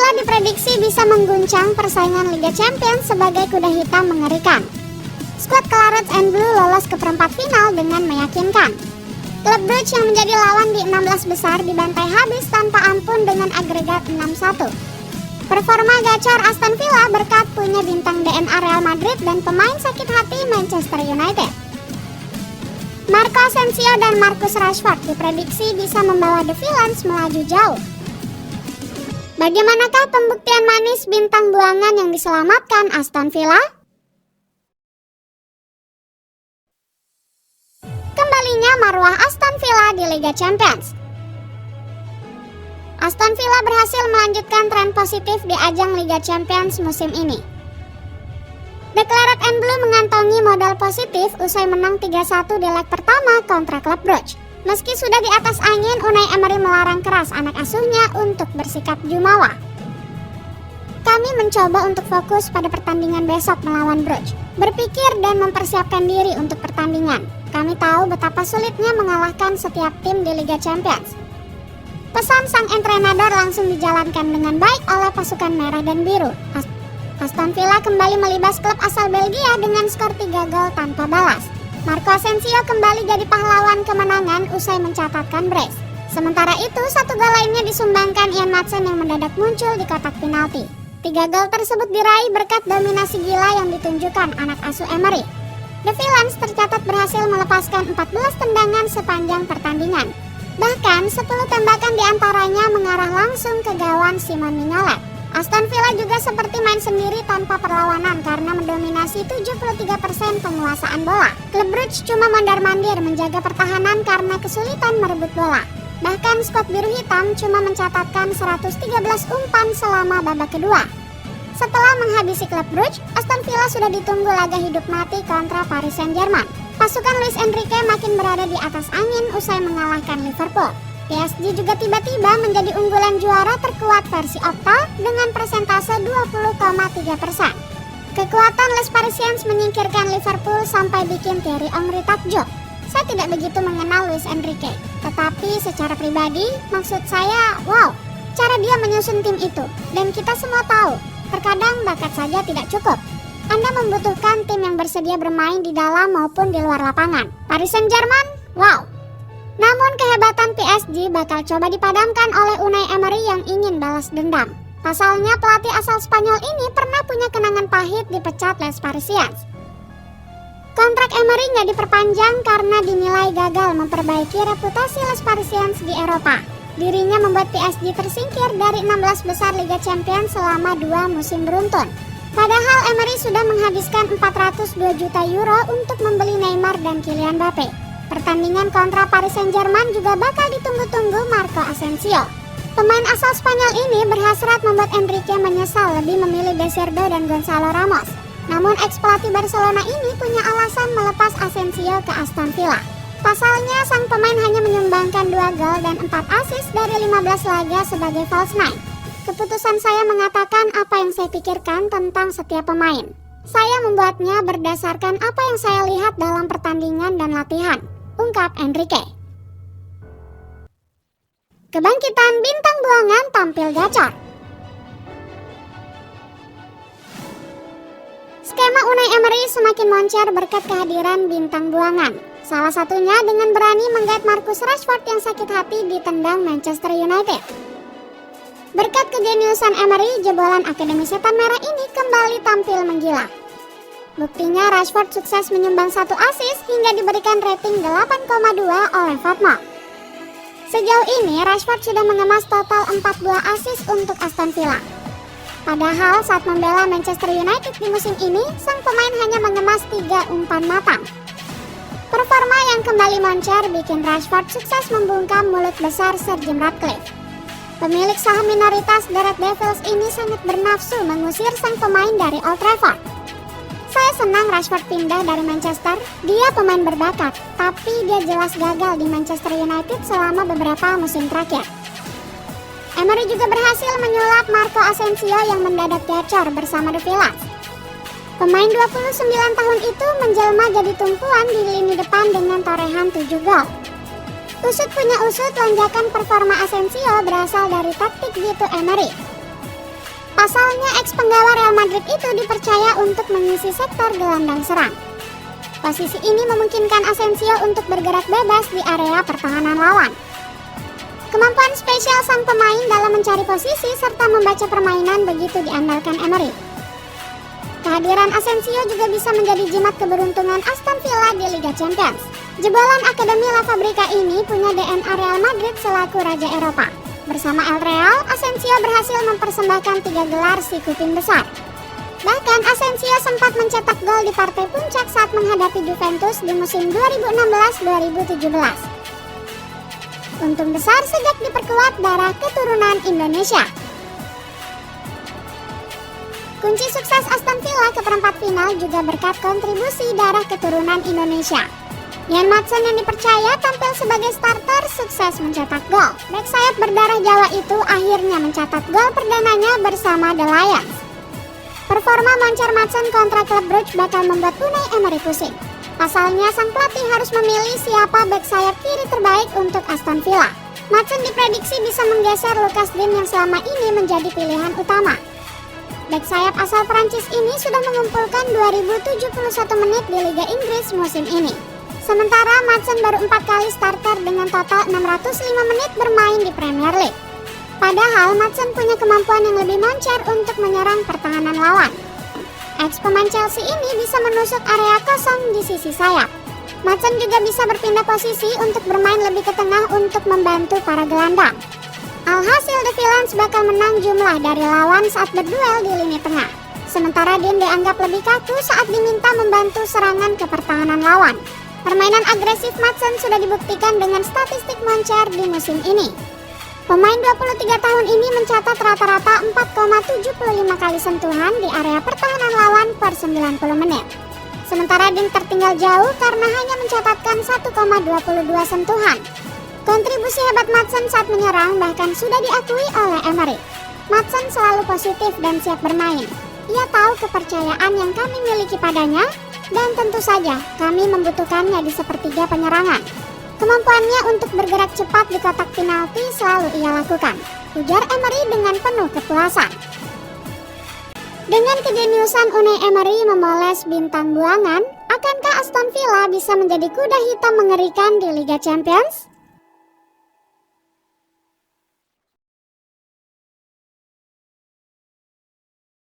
Villa diprediksi bisa mengguncang persaingan Liga Champions sebagai kuda hitam mengerikan. Skuad Claret and Blue lolos ke perempat final dengan meyakinkan. Klub Brugge yang menjadi lawan di 16 besar dibantai habis tanpa ampun dengan agregat 6-1. Performa gacor Aston Villa berkat punya bintang DNA Real Madrid dan pemain sakit hati Manchester United. Marco Asensio dan Marcus Rashford diprediksi bisa membawa The Villains melaju jauh. Bagaimanakah pembuktian manis bintang buangan yang diselamatkan Aston Villa? Kembalinya marwah Aston Villa di Liga Champions. Aston Villa berhasil melanjutkan tren positif di ajang Liga Champions musim ini. The Claret and Blue mengantongi modal positif usai menang 3-1 di leg pertama kontra klub Brugge. Meski sudah di atas angin, Unai Emery melarang keras anak asuhnya untuk bersikap jumawa. Kami mencoba untuk fokus pada pertandingan besok melawan Brugge, berpikir dan mempersiapkan diri untuk pertandingan. Kami tahu betapa sulitnya mengalahkan setiap tim di Liga Champions. Pesan sang entrenador langsung dijalankan dengan baik oleh pasukan merah dan biru. Aston Villa kembali melibas klub asal Belgia dengan skor 3 gol tanpa balas. Marco Asensio kembali jadi pahlawan kemenangan usai mencatatkan brace. Sementara itu, 1 gol lainnya disumbangkan Ian Maatsen yang mendadak muncul di kotak penalti. 3 gol tersebut diraih berkat dominasi gila yang ditunjukkan anak asuh Emery. The Villains tercatat berhasil melepaskan 14 tendangan sepanjang pertandingan. Bahkan 10 tembakan diantaranya mengarah langsung ke gawang Simon Mignolet. Aston Villa juga seperti main sendiri tanpa perlawanan karena mendominasi 73% penguasaan bola. Klub Brugge cuma mondar-mandir menjaga pertahanan karena kesulitan merebut bola. Bahkan skuad biru hitam cuma mencatatkan 113 umpan selama babak kedua. Setelah menghabisi klub Brugge, Aston Villa sudah ditunggu laga hidup mati kontra Paris Saint-Germain. Pasukan Luis Enrique makin berada di atas angin usai mengalahkan Liverpool. PSG juga tiba-tiba menjadi unggulan juara terkuat versi Opta dengan persentase 20,3%. Kekuatan Les Parisiens menyingkirkan Liverpool sampai bikin Thierry Henry takjub. Saya tidak begitu mengenal Luis Enrique, tetapi secara pribadi, maksud saya, wow, cara dia menyusun tim itu. Dan kita semua tahu, terkadang bakat saja tidak cukup. Anda membutuhkan tim yang bersedia bermain di dalam maupun di luar lapangan. Paris Saint-Germain, wow. Namun kehebatan PSG bakal coba dipadamkan oleh Unai Emery yang ingin balas dendam. Pasalnya pelatih asal Spanyol ini pernah punya kenangan pahit dipecat Les Parisiens. Kontrak Emery nggak diperpanjang karena dinilai gagal memperbaiki reputasi Les Parisiens di Eropa. Dirinya membuat PSG tersingkir dari 16 besar Liga Champions selama 2 musim beruntun. Padahal Emery sudah menghabiskan 402 juta euro untuk membeli Neymar dan Kylian Mbappe. Pertandingan kontra Paris Saint-Germain juga bakal ditunggu-tunggu Marco Asensio. Pemain asal Spanyol ini berhasrat membuat Enrique menyesal lebih memilih De Zerbi dan Gonzalo Ramos. Namun ex-pelatih Barcelona ini punya alasan melepas Asensio ke Aston Villa. Pasalnya sang pemain hanya menyumbangkan 2 gol dan 4 assist dari 15 laga sebagai false nine. Keputusan saya mengatakan apa yang saya pikirkan tentang setiap pemain. Saya membuatnya berdasarkan apa yang saya lihat dalam pertandingan dan latihan, ungkap Enrique. Kebangkitan bintang buangan tampil gacor. Skema Unai Emery semakin moncer berkat kehadiran bintang buangan. Salah satunya dengan berani menggait Marcus Rashford yang sakit hati ditendang Manchester United. Berkat kejeniusan Emery, jebolan Akademi Setan Merah ini kembali tampil menggila. Buktinya Rashford sukses menyumbang 1 assist hingga diberikan rating 8,2 oleh Fatma. Sejauh ini Rashford sudah mengemas total 4 buah assist untuk Aston Villa. Padahal saat membela Manchester United di musim ini, sang pemain hanya mengemas 3 umpan matang. Performa yang kembali moncer bikin Rashford sukses membungkam mulut besar Sir Jim Ratcliffe. Pemilik saham minoritas The Red Devils ini sangat bernafsu mengusir sang pemain dari Old Trafford. Saya senang Rashford pindah dari Manchester. Dia pemain berbakat, tapi dia jelas gagal di Manchester United selama beberapa musim terakhir. Emery juga berhasil menyulap Marco Asensio yang mendadak gacor bersama The Villains. Pemain 29 tahun itu menjelma jadi tumpuan di lini depan dengan torehan 7 gol. Usut punya usut, lonjakan performa Asensio berasal dari taktik jitu Emery. Pasalnya, ex-penggawa Real Madrid itu dipercaya untuk mengisi sektor gelandang serang. Posisi ini memungkinkan Asensio untuk bergerak bebas di area pertahanan lawan. Kemampuan spesial sang pemain dalam mencari posisi serta membaca permainan begitu diandalkan Emery. Kehadiran Asensio juga bisa menjadi jimat keberuntungan Aston Villa di Liga Champions. Jebolan Akademi La Fabrica ini punya DNA Real Madrid selaku Raja Eropa. Bersama El Real, Asensio berhasil mempersembahkan 3 gelar si kuping besar. Bahkan Asensio sempat mencetak gol di partai puncak saat menghadapi Juventus di musim 2016-2017. Untung besar sejak diperkuat darah keturunan Indonesia. Kunci sukses Aston Villa ke perempat final juga berkat kontribusi darah keturunan Indonesia. Jan Maatsen yang dipercaya tampil sebagai starter sukses mencetak gol. Bek sayap berdarah Jawa itu akhirnya mencatat gol perdananya bersama The Lions. Performa moncer Maatsen kontra klub Brugge bakal membuat Unai Emery pusing. Pasalnya sang pelatih harus memilih siapa bek sayap kiri terbaik untuk Aston Villa. Maatsen diprediksi bisa menggeser Lucas Digne yang selama ini menjadi pilihan utama. Bek sayap asal Prancis ini sudah mengumpulkan 2071 menit di Liga Inggris musim ini. Sementara Maatsen baru 4 kali starter dengan total 605 menit bermain di Premier League. Padahal Maatsen punya kemampuan yang lebih moncer untuk menyerang pertahanan lawan. Ex-pemain Chelsea ini bisa menusuk area kosong di sisi sayap. Maatsen juga bisa berpindah posisi untuk bermain lebih ke tengah untuk membantu para gelandang. Alhasil The Villains bakal menang jumlah dari lawan saat berduel di lini tengah. Sementara Digne dianggap lebih kaku saat diminta membantu serangan ke pertahanan lawan. Permainan agresif Maatsen sudah dibuktikan dengan statistik moncer di musim ini. Pemain 23 tahun ini mencatat rata-rata 4,75 kali sentuhan di area pertahanan lawan per 90 menit. Sementara Digne tertinggal jauh karena hanya mencatatkan 1,22 sentuhan. Kontribusi hebat Maatsen saat menyerang bahkan sudah diakui oleh Emery. Maatsen selalu positif dan siap bermain. Ia tahu kepercayaan yang kami miliki padanya, dan tentu saja kami membutuhkannya di sepertiga penyerangan. Kemampuannya untuk bergerak cepat di kotak penalti selalu ia lakukan, ujar Emery dengan penuh kepuasan. Dengan kejeniusan Unai Emery memoles bintang buangan, akankah Aston Villa bisa menjadi kuda hitam mengerikan di Liga Champions?